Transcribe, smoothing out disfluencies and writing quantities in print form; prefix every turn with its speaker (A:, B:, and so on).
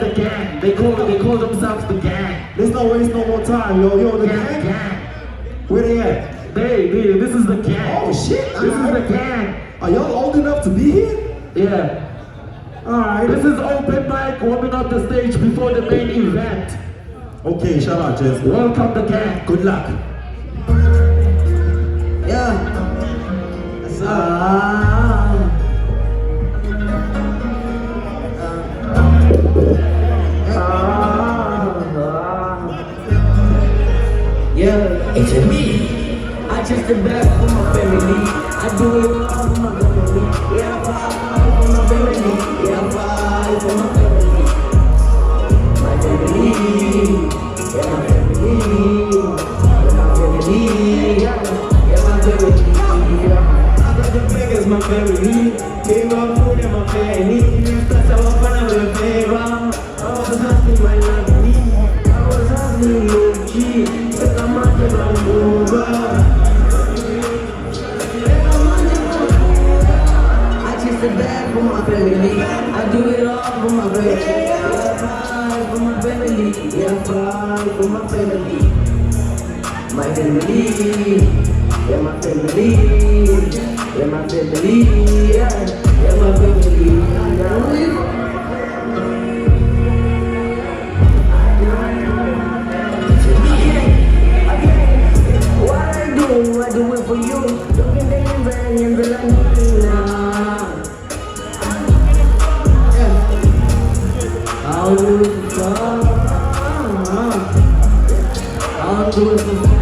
A: the gang. They call themselves the gang.
B: Let's not waste no more time, yo, the gang.
A: Gang.
B: Where they at?
A: This is the gang.
B: Oh shit!
A: This is the gang.
B: Are y'all old enough to be here?
A: Yeah.
B: Alright.
A: This is open mic warming up the stage before the main event.
B: Okay, shout out, Jess.
A: Welcome the gang.
B: Good luck.
C: Yeah. Yeah, it's me. I just a bag for my family. I do it all for my family. Yeah, I fight for my family. Yeah, I fight for my family. My family. Yeah, my family. Yeah, my family. Yeah, my family. I got the beggars, my family. Give up food and my family. That's how I find out the favor. I was hustling my family. I was hustling OG. I just a bag for my family. I do it all for my family. Yeah, I fight for my family. Yeah, I fight for my family. My family. Yeah, my family. Yeah, my family. Yeah, my family. I do it for you. Look at the and the I'll do it for